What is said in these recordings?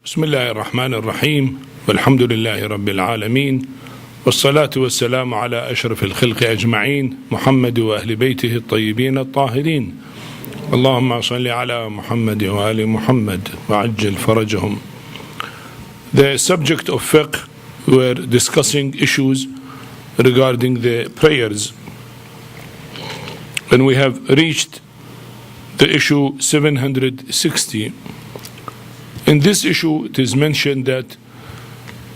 بسم الله الرحمن الرحيم والحمد لله رب العالمين والصلاة والسلام على أشرف الخلق أجمعين محمد وأهل بيته الطيبين الطاهرين اللهم صل على محمد وآل محمد وعجل فرجهم. The subject of fiqh, we're discussing issues regarding the prayers, and we have reached the issue 760. In this issue, it is mentioned that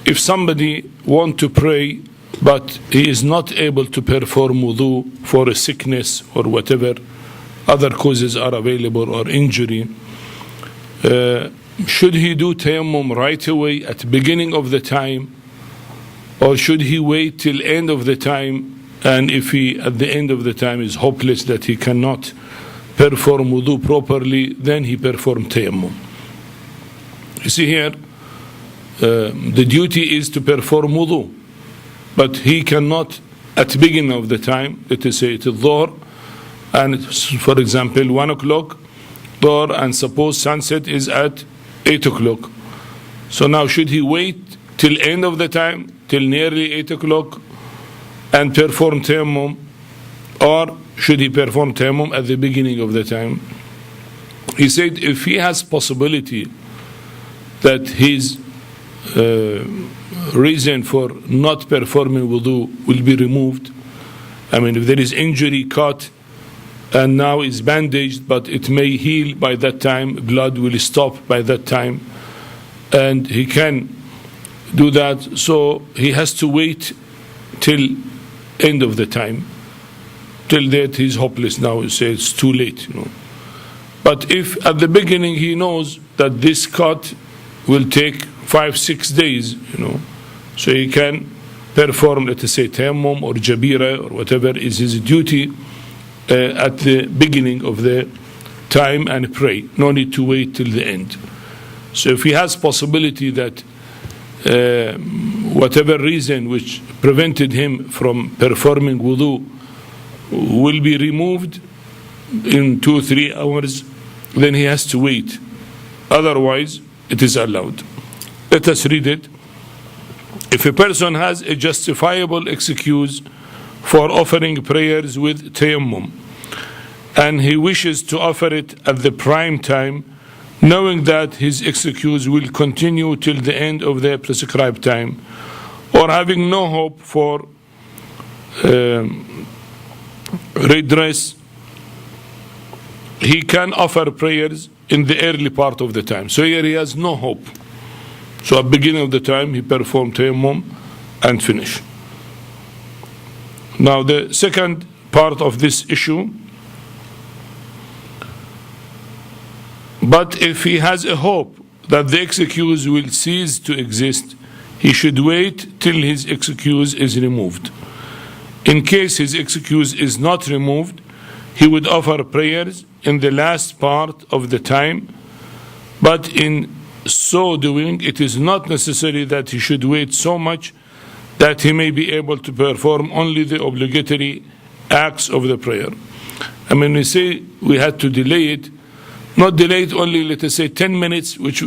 if somebody wants to pray but he is not able to perform wudu for a sickness or whatever other causes are available or injury, should he do tayammum right away at the beginning of the time, or should he wait till end of the time, and if he at the end of the time is hopeless that he cannot perform wudu properly, then he perform tayammum? You see here, the duty is to perform wudu, but he cannot at the beginning of the time. Let us say it is dhuhr, and for example 1 o'clock dhuhr, and suppose sunset is at 8 o'clock. So now should he wait till end of the time, till nearly 8 o'clock, and perform tayammum, or should he perform tayammum at the beginning of the time? He said if he has possibility that his reason for not performing wudu will be removed. I mean, if there is injury cut and now is bandaged, but it may heal by that time, blood will stop by that time, and he can do that, so he has to wait till end of the time. Till that he's hopeless now, he says it's too late, But if at the beginning he knows that this cut will take 5-6 days, so he can perform, let us say, tayammum or jabira or whatever is his duty at the beginning of the time and pray. No need to wait till the end. So if he has possibility that whatever reason which prevented him from performing wudu will be removed in 2-3 hours, then he has to wait. Otherwise, it is allowed. Let us read it. If a person has a justifiable excuse for offering prayers with tayammum, and he wishes to offer it at the prime time, knowing that his excuse will continue till the end of the prescribed time, or having no hope for redress, he can offer prayers in the early part of the time. So here he has no hope. So at the beginning of the time, he performed tayammum and finish. Now the second part of this issue, but if he has a hope that the excuse will cease to exist, he should wait till his excuse is removed. In case his excuse is not removed, he would offer prayers in the last part of the time, but in so doing, it is not necessary that he should wait so much that he may be able to perform only the obligatory acts of the prayer. I mean, we say we had to delay it, not delay it only, let us say 10 minutes, which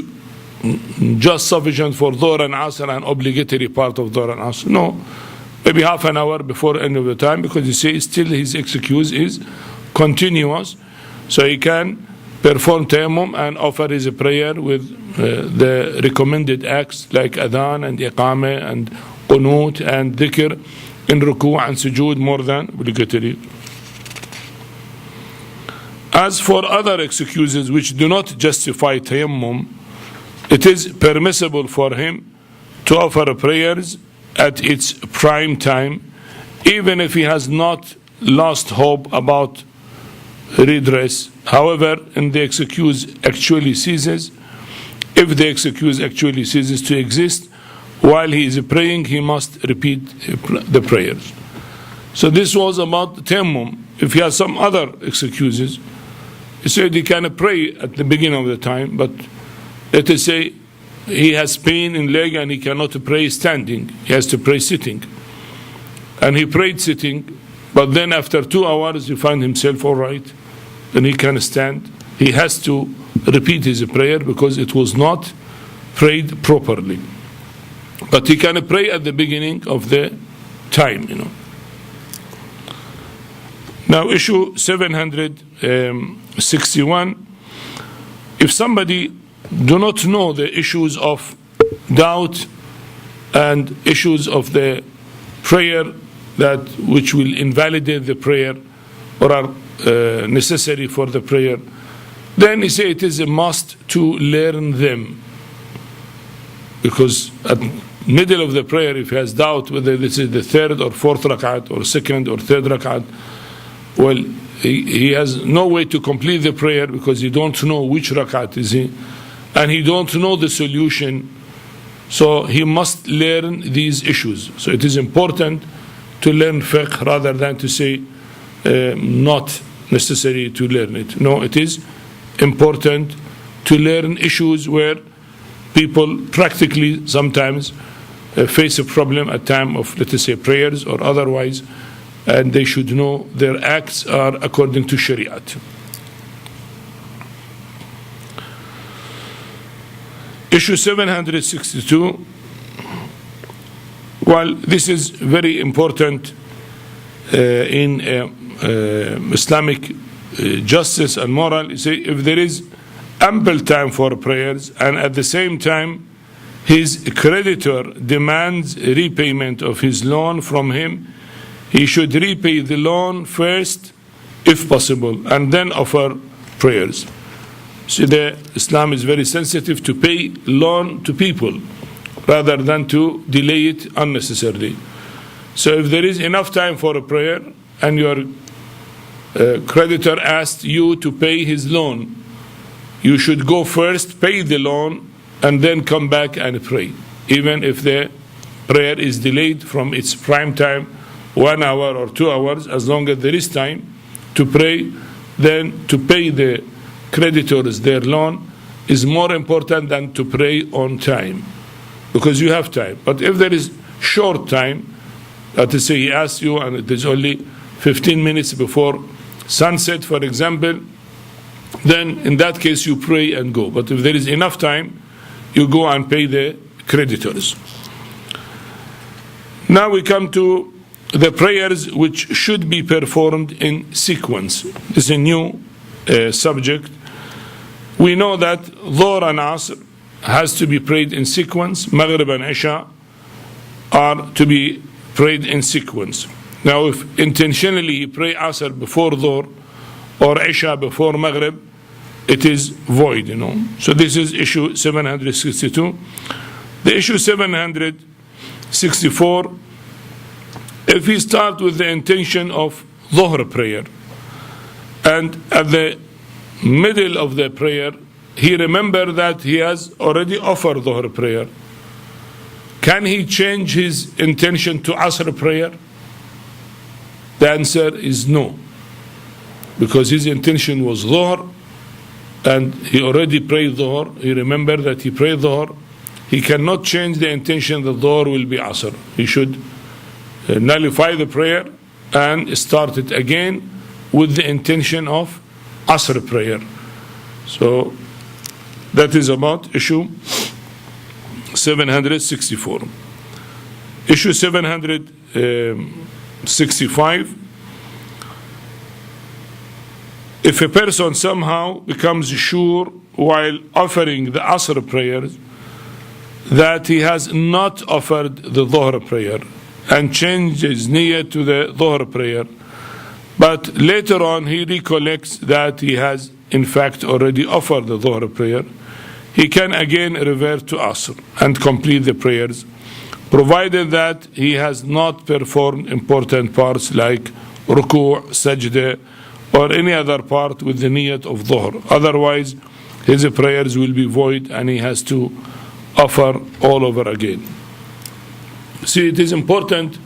just sufficient for Dhuhr and Asr, an obligatory part of Dhuhr and Asr. No, maybe half an hour before end of the time, because you say still his excuse is continuous, so he can perform tayammum and offer his prayer with the recommended acts like adhan and iqamah and qunut and dhikr in ruku' and sujood more than obligatory. As for other excuses which do not justify tayammum, it is permissible for him to offer prayers at its prime time, even if he has not lost hope about redress. However, if the excuse actually ceases to exist while he is praying, he must repeat the prayers. So this was about tayammum. If he has some other excuses, he said he can pray at the beginning of the time, but let us say he has pain in leg and he cannot pray standing, he has to pray sitting, and he prayed sitting, but then after 2 hours he found himself all right, then he can stand. He has to repeat his prayer because it was not prayed properly. But he can pray at the beginning of the time, Now, issue 761, if somebody do not know the issues of doubt and issues of the prayer which will invalidate the prayer or are necessary for the prayer, then he say it is a must to learn them. Because at middle of the prayer, if he has doubt whether this is the third or fourth rak'at or second or third rak'at, well, he has no way to complete the prayer because he don't know which rak'at is he, and he don't know the solution. So he must learn these issues. So it is important to learn fiqh rather than to say not necessary to learn it. No, it is important to learn issues where people practically sometimes face a problem at time of, let us say, prayers or otherwise, and they should know their acts are according to Shariat. Issue 762, well, this is very important in Islamic justice and moral. You say, if there is ample time for prayers and at the same time his creditor demands repayment of his loan from him, he should repay the loan first if possible and then offer prayers. So Islam is very sensitive to pay loan to people rather than to delay it unnecessarily. So if there is enough time for a prayer and your creditor asked you to pay his loan, you should go first, pay the loan, and then come back and pray. Even if the prayer is delayed from its prime time, 1 hour or 2 hours, as long as there is time to pray, then to pay the creditors their loan is more important than to pray on time, because you have time. But if there is short time, let us say he asks you and it is only 15 minutes before sunset, for example, then in that case you pray and go. But if there is enough time, you go and pay the creditors. Now we come to the prayers which should be performed in sequence. This is a new subject. We know that Dhuhr and Asr has to be prayed in sequence. Maghrib and Isha are to be prayed in sequence. Now if intentionally you pray Asr before Dhuhr or Isha before Maghrib, it is void, So this is issue 762. The issue 764, if he start with the intention of Dhuhr prayer, and at the middle of the prayer, he remember that he has already offered Dhuhr prayer, can he change his intention to Asr prayer? The answer is no, because his intention was Dhuhr, and he already prayed Dhuhr. He remembered that he prayed Dhuhr. He cannot change the intention that Dhuhr will be Asr. He should nullify the prayer and start it again with the intention of Asr prayer. So that is about issue 764. Issue 765, if a person somehow becomes sure while offering the Asr prayers that he has not offered the Dhuhr prayer and changed his niyyah to the Dhuhr prayer, but later on he recollects that he has in fact already offered the Dhuhr prayer, he can again revert to Asr and complete the prayers, provided that he has not performed important parts like ruku', sajda, or any other part with the niyyat of Dhuhr. Otherwise, his prayers will be void and he has to offer all over again. See, it is important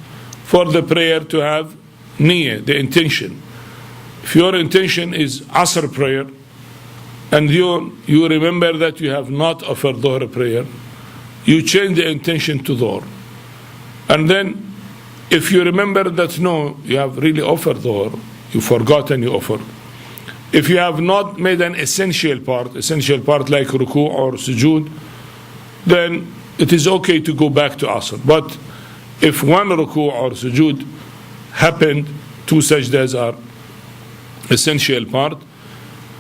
for the prayer to have niyyah, the intention. If your intention is Asr prayer, and you remember that you have not offered Dhuhr prayer, you change the intention to Dhuhr. And then, if you remember that no, you have really offered Dhuhr, you forgot and you offered. If you have not made an essential part like ruku' or sujood, then it is okay to go back to Asr. But if one ruku' or sujood happened, two sajdas are essential part.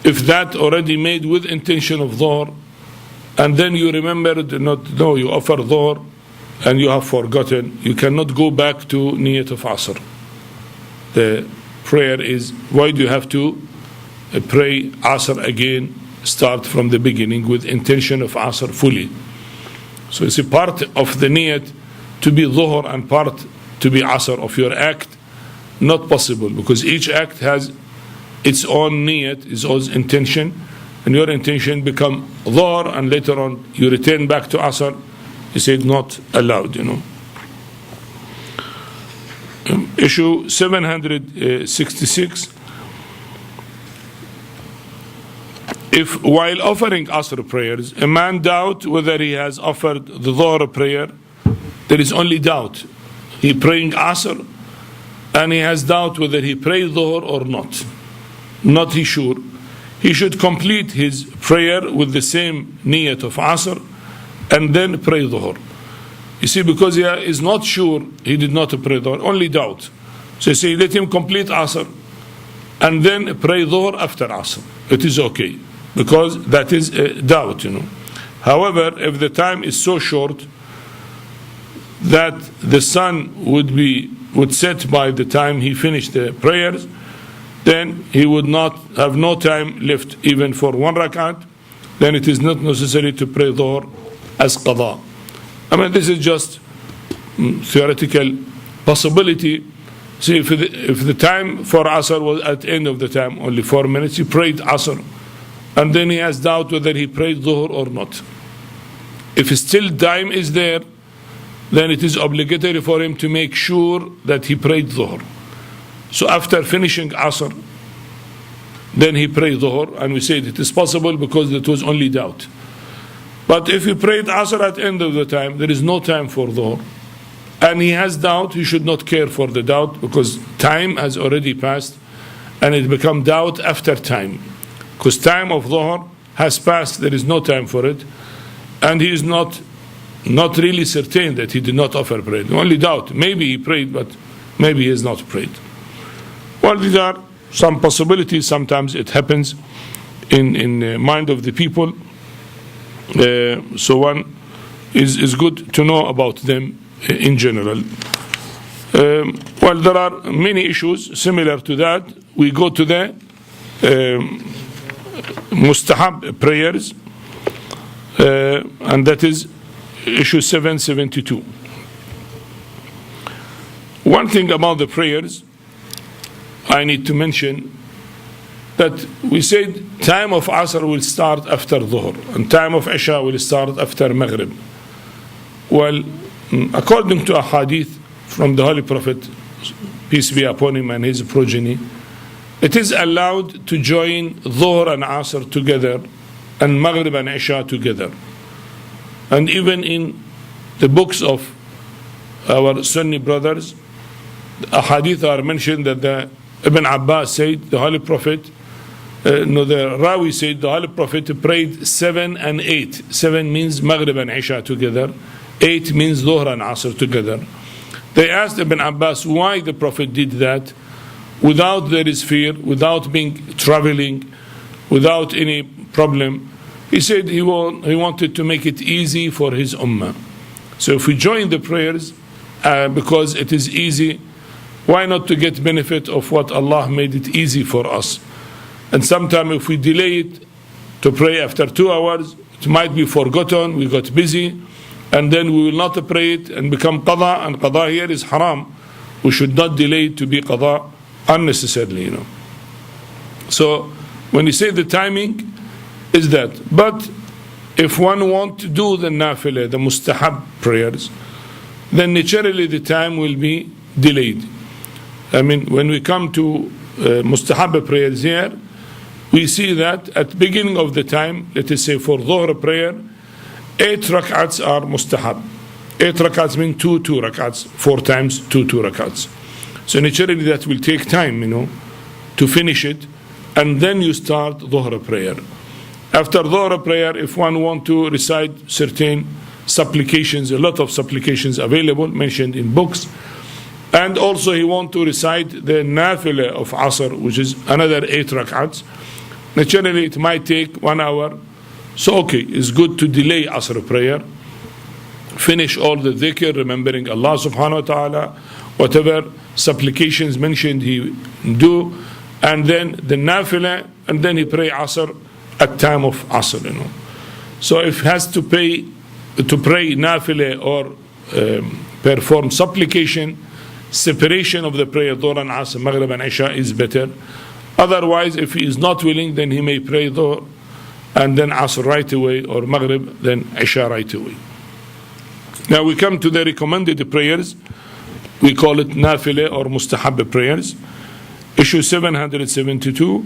If that already made with intention of Dhuhr, and then you remembered you offer Dhuhr and you have forgotten, you cannot go back to Niyat of Asr. The prayer is, why do you have to pray Asr again, start from the beginning with intention of Asr fully? So it's a part of the Niyat to be Dhuhr and part to be Asr of your act. Not possible, because each act has its own Niyat, its own intention, and your intention become Dhuhr, and later on you return back to Asr. He said not allowed, Issue 766. If while offering Asr prayers, a man doubt whether he has offered the Dhuhr prayer, there is only doubt. He praying Asr, and he has doubt whether he prayed Dhuhr or not. Not he sure. He should complete his prayer with the same niyat of Asr and then pray Dhuhr. You see, because he is not sure, he did not pray Dhuhr, only doubt. So you say, let him complete Asr and then pray Dhuhr after Asr. It is okay, because that is a doubt, However, if the time is so short that the sun would set by the time he finished the prayers, then he would not have no time left even for one rakat. Then it is not necessary to pray Dhuhr as qada. This is just theoretical possibility. See, if the time for Asr was at the end of the time, only 4 minutes, he prayed Asr, and then he has doubt whether he prayed Dhuhr or not. If still time is there, then it is obligatory for him to make sure that he prayed Dhuhr. So after finishing Asr, then he prayed Dhuhr, and we said it is possible because it was only doubt. But if he prayed Asr at the end of the time, there is no time for Dhuhr, and he has doubt, he should not care for the doubt, because time has already passed, and it becomes doubt after time. Because time of Dhuhr has passed, there is no time for it, and he is not really certain that he did not offer prayer. Only doubt. Maybe he prayed, but maybe he has not prayed. Well, these are some possibilities. Sometimes it happens in the mind of the people. So one is good to know about them in general. Well, there are many issues similar to that. We go to the Mustahab prayers, and that is issue 772. One thing about the prayers I need to mention, that we said time of Asr will start after Dhuhr, and time of Isha will start after Maghrib. Well, according to a hadith from the Holy Prophet, peace be upon him and his progeny, it is allowed to join Dhuhr and Asr together and Maghrib and Isha together. And even in the books of our Sunni brothers, a hadith are mentioned that the Ibn Abbas said, the Holy Prophet, the Rawi said, the Holy Prophet prayed 7 and 8. 7 means Maghrib and Isha together. 8 means Dhuhr and Asr together. They asked Ibn Abbas why the Prophet did that without there is fear, without being traveling, without any problem. He said he wanted to make it easy for his ummah. So if we join the prayers because it is easy, why not to get benefit of what Allah made it easy for us? And sometimes if we delay it to pray after 2 hours, it might be forgotten, we got busy, and then we will not pray it and become qada, and qada here is haram. We should not delay it to be qada unnecessarily, So when you say the timing is that, but if one want to do the Nafila, the Mustahab prayers, then naturally the time will be delayed. When we come to Mustahab prayers here, we see that at the beginning of the time, let us say for Dhuhr prayer, 8 rak'ats are Mustahab. 8 rak'ats mean 2 rak'ats, 4 times 2 rak'ats. So naturally that will take time, to finish it, and then you start Dhuhr prayer. After Dhuhr prayer, if one want to recite certain supplications, a lot of supplications available, mentioned in books. And also he wants to recite the Nafila of Asr, which is another 8 rak'ats. Naturally, it might take 1 hour. So, okay, it's good to delay Asr prayer. Finish all the dhikr, remembering Allah subhanahu wa ta'ala, whatever supplications mentioned he do, and then the Nafila, and then he pray Asr at time of Asr, So if he has to pray Nafila or perform supplication, separation of the prayer, Dhuhr and Asr, Maghrib and Isha is better. Otherwise, if he is not willing, then he may pray Dhuhr and then Asr right away, or Maghrib, then Isha right away. Now we come to the recommended prayers. We call it Nafila or Mustahab prayers. Issue 772.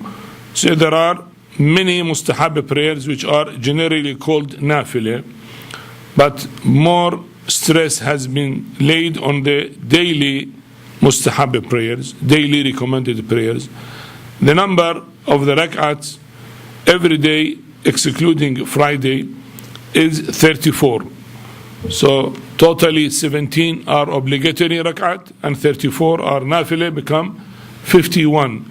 So there are many Mustahab prayers which are generally called Nafila, but more stress has been laid on the daily Mustahab prayers, daily recommended prayers. The number of the rak'ats every day, excluding Friday, is 34. So totally 17 are obligatory rak'at and 34 are nafile, become 51.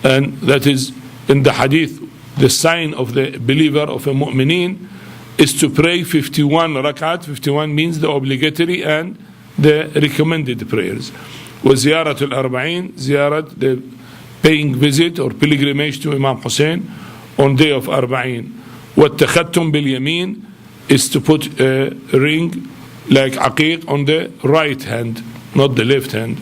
And that is in the hadith, the sign of the believer, of a mu'mineen, is to pray 51 rak'at. 51 means the obligatory and the recommended prayers. وزيارة الأربعين, ziyarat, the paying visit or pilgrimage to Imam Hussain on day of Arba'in. والتختم باليمين is to put a ring like aqiq on the right hand, not the left hand.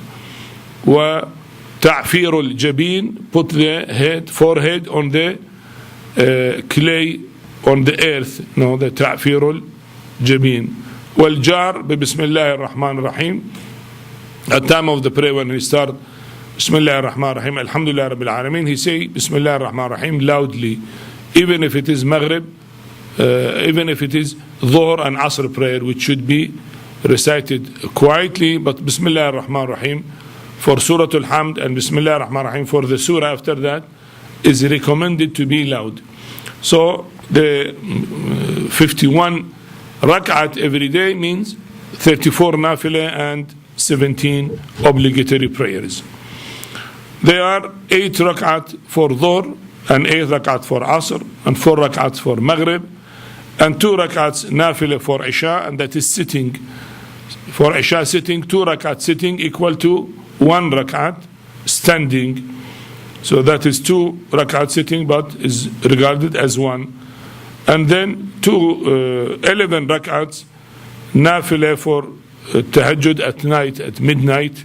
وتعفير الجبين, put the forehead on the clay, on the earth, no, the تعفير الجبين. والجار ببسم الله الرحمن الرحيم. At time of the prayer, when he start Bismillah ar-Rahman ar-Rahim, Alhamdulillah Rabbil Alameen, he say Bismillah ar-Rahman ar-Rahim loudly, even if it is Maghrib, even if it is Dhuhr and Asr prayer, which should be recited quietly. But Bismillah ar-Rahman ar-Rahim for Surah Al-Hamd and Bismillah ar-Rahman ar-Rahim for the surah after that is recommended to be loud. So the 51 rak'at every day means 34 nafila and 17 obligatory prayers. There are 8 rak'at for Dhuhr and 8 rak'at for Asr and 4 rak'at for Maghrib and 2 rak'ats nafila for Isha, and that is sitting. For Isha sitting, 2 rak'at sitting equal to 1 rak'at standing. So that is 2 rak'at sitting, but is regarded as 1. And then 11 rak'ats nafila for tahajjud at night, at midnight.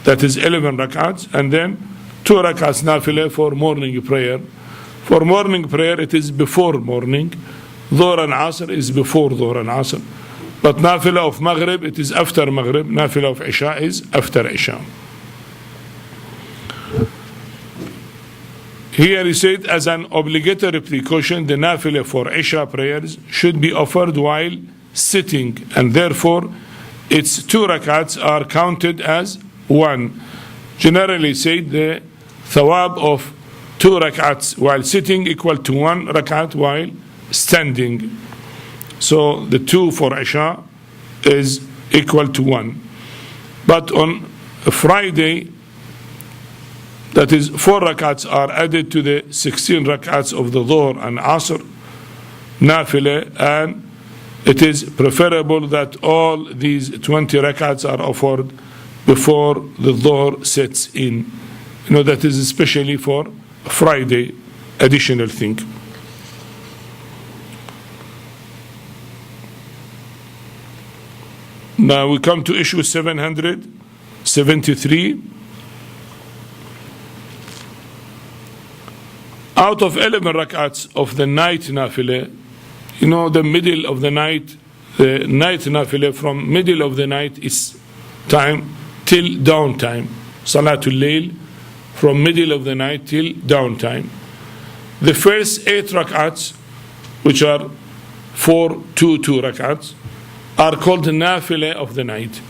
That is 11 rak'ats. And then 2 rak'ats nafila for morning prayer. For morning prayer, it is before morning. Dhuhr and Asr is before Dhuhr and Asr. But nafila of Maghrib, it is after Maghrib. Nafila of Isha is after Isha. Here he said, as an obligatory precaution, the nafila for Isha prayers should be offered while sitting, and therefore its 2 rak'ats are counted as 1. Generally said, the thawab of 2 rak'ats while sitting equal to 1 rak'at while standing. So the 2 for Isha is equal to 1. But on a Friday, that is 4 rak'ats are added to the 16 rak'ats of the Dhuhr and Asr nafila, and it is preferable that all these 20 rak'ats are offered before the Dhuhr sets in. That is especially for Friday, additional thing. Now we come to issue 773. Out of 11 rak'ats of the night nafila, the middle of the night nafila, from middle of the night is time till dawn time. Salatul Layl, from middle of the night till dawn time. The first 8 rak'ats, which are 4, 2, 2 rak'ats, are called the nafila of the night.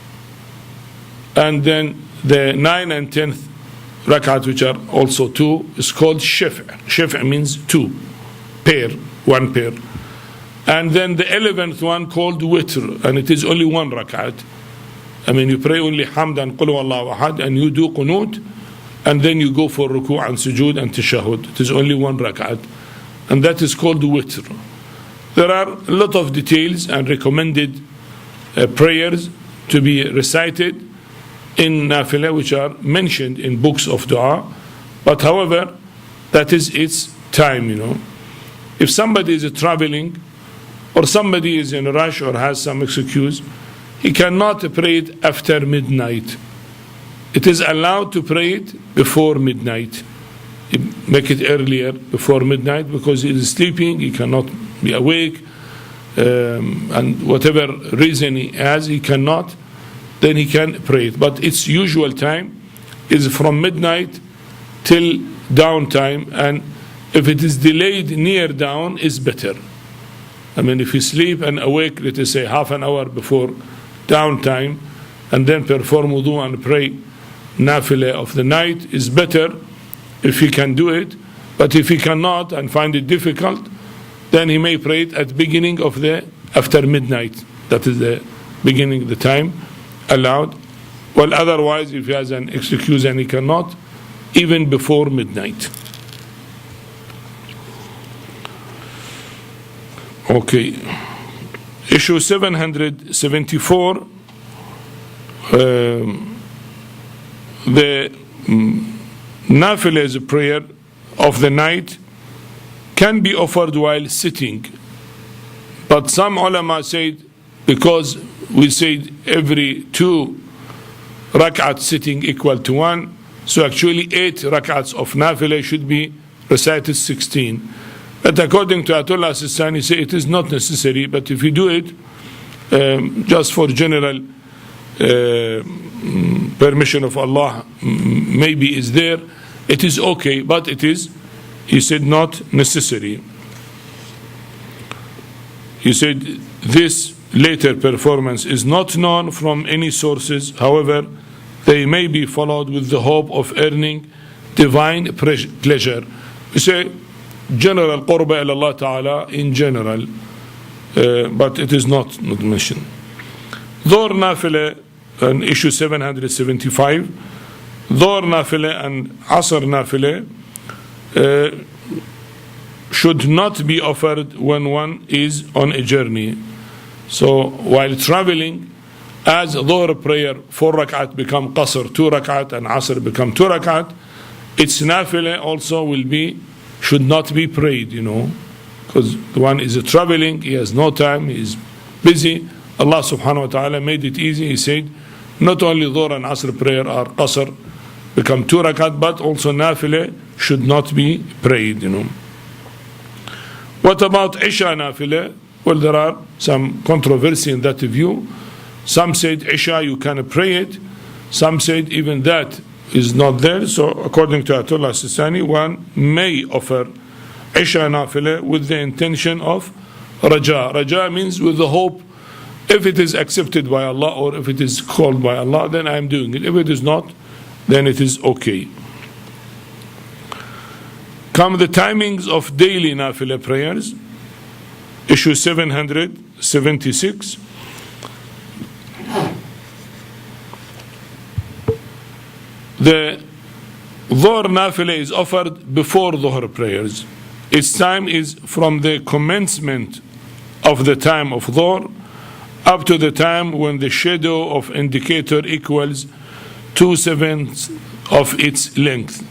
And then the 9 and 10th rak'at, which are also 2, is called shaf'. Shaf' means 2 pair, 1 pair. And then the 11th one called witr, and it is only one rak'at. I mean, you pray only hamd and qul huwallahu ahad, and you do qunut, and then you go for ruku' and sujood and tashahud. It is only one rak'at, and that is called witr. There are a lot of details and recommended prayers to be recited in Nafila, which are mentioned in books of dua. But however, that is its time, If somebody is traveling, or somebody is in a rush or has some excuse, he cannot pray it after midnight. It is allowed to pray it before midnight. Make it earlier, before midnight, because he is sleeping, he cannot be awake, and whatever reason he has, he cannot, then he can pray it. But its usual time is from midnight till down time, and if it is delayed near down, is better. I mean, if you sleep and awake, let us say half an hour before down time, and then perform wudu and pray nafila of the night, is better if he can do it. But if he cannot and find it difficult, then he may pray it at the beginning of after midnight. That is the beginning, the time allowed. Well, otherwise, if he has an excuse and he cannot, even before midnight. Okay. Issue 774. The Nafila is a prayer of the night can be offered while sitting. But some ulama said, because we said every 2 rak'at sitting equal to 1, so actually 8 rak'ats of Nafila should be recited 16. But according to Ayatullah Al-Sistani, say it is not necessary, but if you do it just for general permission of Allah, maybe is there, it is okay, but it is, he said, not necessary. He said this later performance is not known from any sources. However, they may be followed with the hope of earning divine pleasure. We say general qurba ila Allah Ta'ala in general, but it is not mentioned. Dhuhr Nafila, and issue 775, Dhuhr Nafila and Asr Nafila should not be offered when one is on a journey. So while traveling, as Dhuhr prayer 4 rak'at become Qasr 2 rak'at and Asr become 2 rak'at, its Nafila also should not be prayed, because the one is traveling, he has no time, he is busy. Allah subhanahu wa ta'ala made it easy. He said not only Dhuhr and Asr prayer are Qasr, become 2 rakat, but also Nafila should not be prayed, What about Isha Nafila? Well, there are some controversy in that view. Some said Isha you can pray it. Some said even that is not there. So according to Ayatullah Al-Sistani, one may offer Isha Nafila with the intention of Raja. Raja means with the hope, if it is accepted by Allah or if it is called by Allah, then I am doing it. If it is not, then it is okay. Come the timings of daily Nafila prayers. Issue 776. The Dhuhr Nafila is offered before Dhuhr prayers. Its time is from the commencement of the time of Dhuhr up to the time when the shadow of indicator equals 2/7 of its length.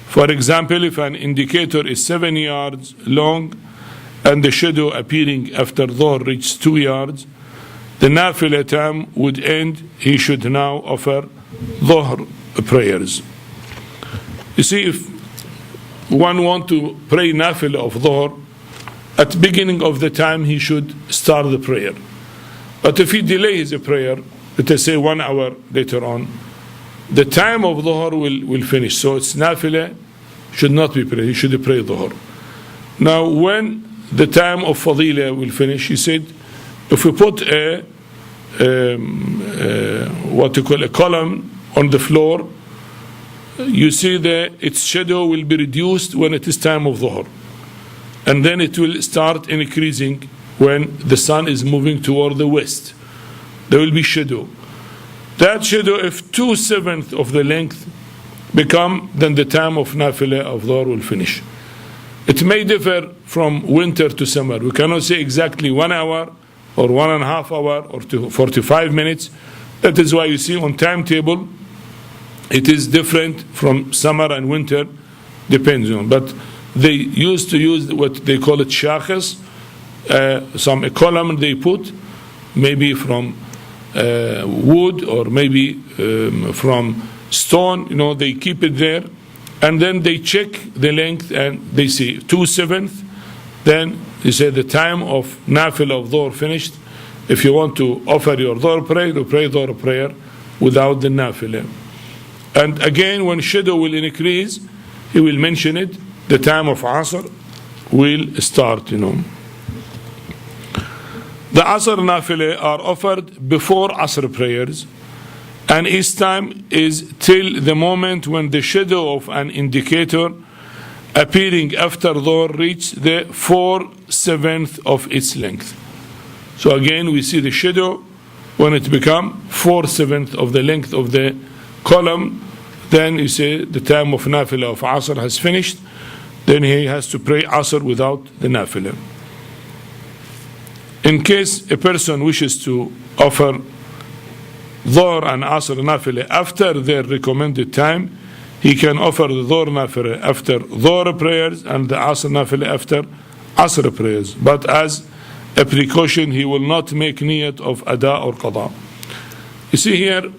For example, if an indicator is 7 yards long and the shadow appearing after Dhuhr reaches 2 yards, the Nafila time would end. He should now offer Dhuhr prayers. You see, if one want to pray Nafila of Dhuhr, at the beginning of the time he should start the prayer. But if he delays the prayer, let us say 1 hour later on, the time of Dhuhr will finish. So it's Nafila should not be prayed. He should pray Dhuhr. Now when the time of Fadila will finish, he said, if we put a column on the floor, you see that its shadow will be reduced when it is time of Dhuhr. And then it will start increasing when the sun is moving toward the west. There will be shadow. That shadow, if 2/7 of the length become, then the time of Nafila of Dhuhr will finish. It may differ from winter to summer. We cannot say exactly 1 hour or 1.5 hours or 45 minutes. That is why you see on timetable it is different from summer and winter, depends on. But they used to use what they call it shakhs, a column they put, maybe from wood or maybe from stone, they keep it there, and then they check the length and they see 2/7, then they say the time of Nafila of Dhuhr finished. If you want to offer your Dhuhr prayer, you pray Dhuhr prayer without the Nafila. And again, when shadow will increase, he will mention it, the time of Asr will start, The Asr Nafila are offered before Asr prayers, and each time is till the moment when the shadow of an indicator appearing after Dhuhr reach the 4/7 of its length. So again, we see the shadow when it become 4/7 of the length of the column, then you say the time of Nafila of Asr has finished, then he has to pray Asr without the Nafila. In case a person wishes to offer Dhuhr and Asr Nafila after their recommended time, he can offer the Dhuhr Nafila after Dhuhr prayers and the Asr Nafila after Asr prayers. But as a precaution, he will not make niyat of Ada or Qada. You see here,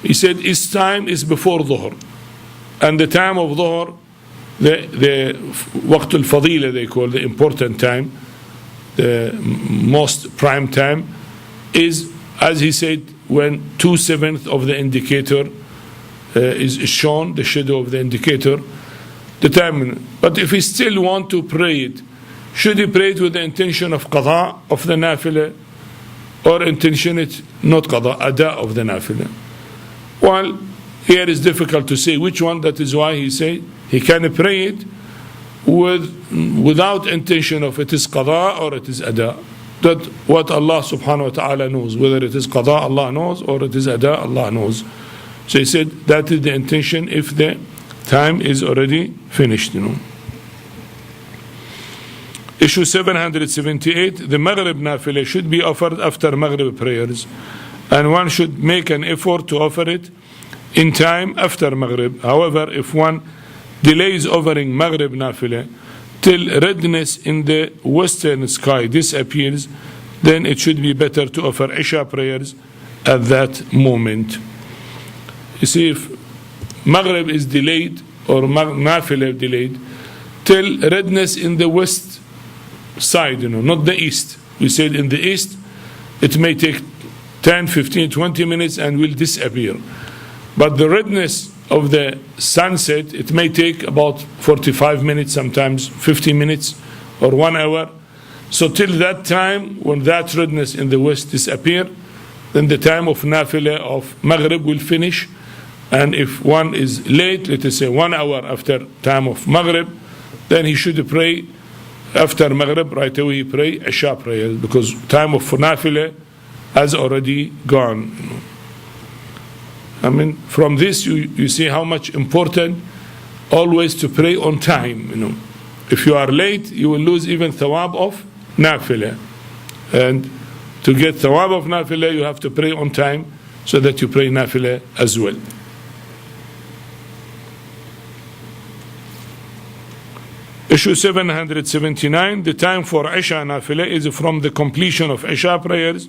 he said his time is before Dhuhr. And the time of Dhuhr, the Waqt al-Fadila they call, the important time, the most prime time, is, as he said, when 2/7 of the indicator is shown, the shadow of the indicator, the time. But if he still want to pray it, should he pray it with the intention of Qada of the Nafila, or intention it not Qada, Ada of the Nafila? Well, here is difficult to say which one. That is why he say he can pray it without intention of it is Qada or it is Ada. That what Allah subhanahu wa ta'ala knows, whether it is Qada Allah knows or it is Ada Allah knows. So he said that is the intention if the time is already finished. Issue 778, the Maghrib Nafila should be offered after Maghrib prayers, and one should make an effort to offer it in time after Maghrib. However, if one delays offering Maghrib Nafila till redness in the western sky disappears, then it should be better to offer Isha prayers at that moment. You see, if Maghrib is delayed or Nafila delayed till redness in the west side, not the east. We said in the east it may take 10, 15, 20 minutes and will disappear. But the redness of the sunset, it may take about 45 minutes, sometimes 50 minutes or 1 hour. So till that time, when that redness in the west disappear, then the time of Nafila of Maghrib will finish. And if one is late, let us say 1 hour after time of Maghrib, then he should pray after Maghrib, right away he pray Isha prayer, because time of Nafila has already gone. From this you see how much important always to pray on time. If you are late, you will lose even thawab of Nafila. And to get thawab of Nafila, you have to pray on time so that you pray Nafila as well. Issue 779, the time for Isha Nafila is from the completion of Isha prayers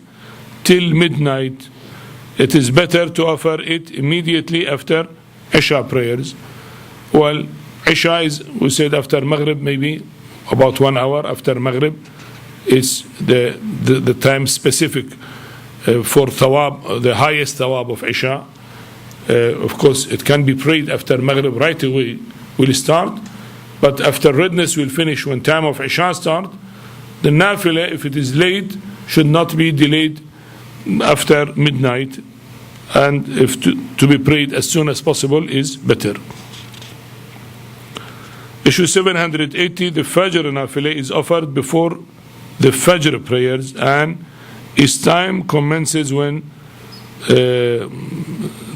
till midnight. It is better to offer it immediately after Isha prayers. Well, Isha is, we said after Maghrib, maybe about 1 hour after Maghrib is the time specific for thawab, the highest thawab of Isha. Of course, it can be prayed after Maghrib right away will start, but after redness will finish when time of Isha start. The Nafila, if it is late, should not be delayed after midnight, and if to be prayed as soon as possible is better. Issue 780, the Fajr Nafila is offered before the Fajr prayers, and its time commences when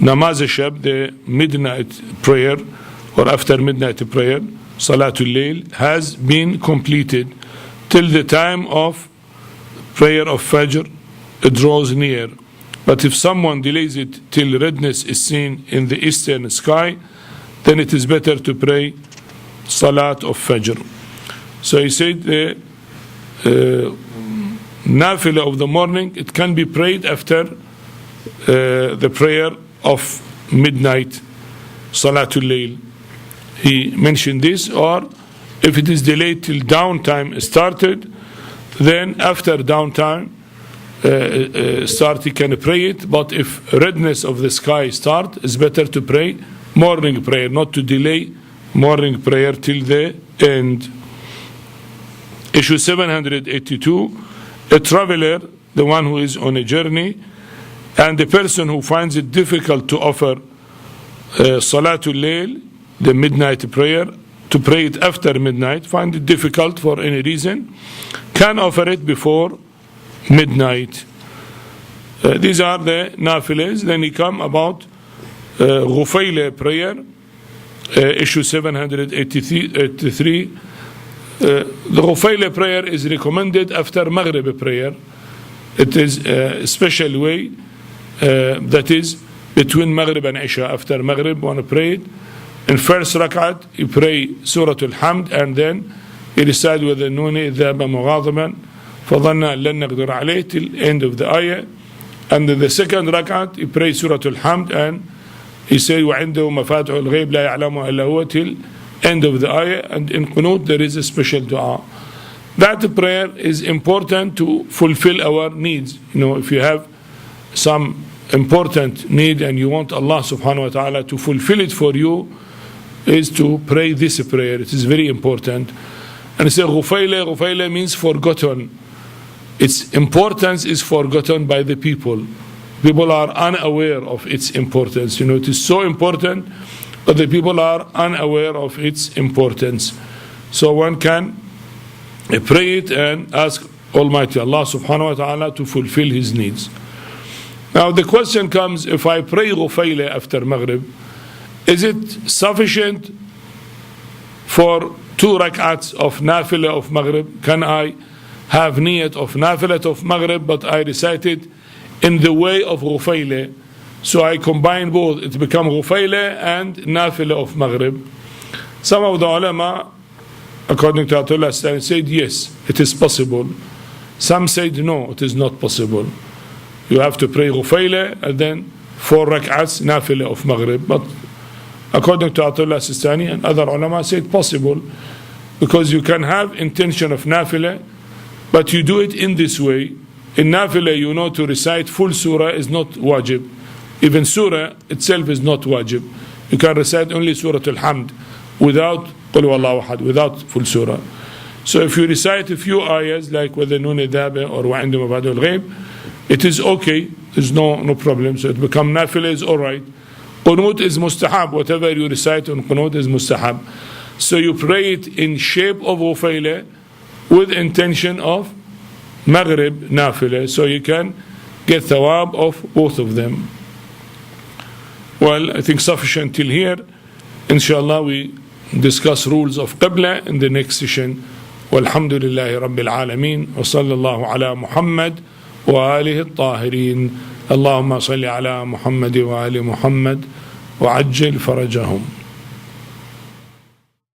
Namaz Shab, the midnight prayer, or after midnight prayer, Salatul Layl, has been completed till the time of prayer of Fajr draws near. But if someone delays it till redness is seen in the eastern sky, then it is better to pray Salat of Fajr. So he said the Nafila of the morning, it can be prayed after the prayer of midnight, Salatul Layl. He mentioned this, or if it is delayed till downtime started, then after downtime start, he can pray it. But if redness of the sky start, it's better to pray morning prayer, not to delay morning prayer till the end. Issue 782, a traveler, the one who is on a journey, and the person who finds it difficult to offer Salatul Layl, the midnight prayer, to pray it after midnight, find it difficult for any reason, can offer it before midnight. These are the nafilas. Then he come about Ghufayla prayer, issue 783. The Ghufayla prayer is recommended after Maghrib prayer. It is a special way, that is between Maghrib and Isha. After Maghrib, one pray it. In first rak'at, you pray Surah Al-Hamd, and then you recite with the Nuni ذَهَبَ مُغَاضِبًا فَظَنَّا لَنْ نَقْدِرَ عَلَيْهِ till end of the ayah. And in the second rak'at, you pray Surah Al-Hamd, and he say وَعِنْدَهُ مَفَاتِحُ الْغَيْبِ لَا يَعْلَمُهَا إِلَّا هُوَ till end of the ayah. And in Qunut there is a special dua. That prayer is important to fulfill our needs. You know, if you have some important need and you want Allah subhanahu wa ta'ala to fulfill it for you, is to pray this prayer. It is very important. And he said Ghufayla means forgotten. Its importance is forgotten by the people. People are unaware of its importance. You know, it is so important, but the people are unaware of its importance. So one can pray it and ask Almighty Allah subhanahu wa ta'ala to fulfill his needs. Now the question comes, if I pray Ghufayla after Maghrib, is it sufficient for 2 rak'ats of Nafila of Maghrib? Can I have niyat of Nafilat of Maghrib, but I recite it in the way of Ghufayla? So I combine both, it becomes Ghufayla and Nafila of Maghrib. Some of the ulama, according to Ayatullah, said yes, it is possible. Some said no, it is not possible. You have to pray Ghufayla and then 4 rak'ats Nafila of Maghrib. But according to Ayatullah Al-Sistani and other ulama, said possible, because you can have intention of Nafila, but you do it in this way. In Nafila, you know, to recite full surah is not wajib. Even surah itself is not wajib. You can recite only Surah Al-Hamd without Qul Huwallahu Ahad, without full surah. So if you recite a few ayahs like وَذَا نُونِ دَابَ or وَعِنْدَ مَبَعْدُ الْغَيْبِ, it is okay, there's no problem. So it becomes Nafila is alright. Qunut is mustahab, whatever you recite on Qunut is mustahab. So you pray it in shape of Ghufayla with intention of Maghrib Nafila, so you can get thawab of both of them. Well, I think sufficient till here. Inshallah, we discuss rules of Qibla in the next session. Walhamdulillahi Rabbil Alameen. Wa sallallahu ala Muhammad wa alihi al-tahirin. Allahumma salli ala Muhammad wa ali Muhammad wa ajjil farajahum.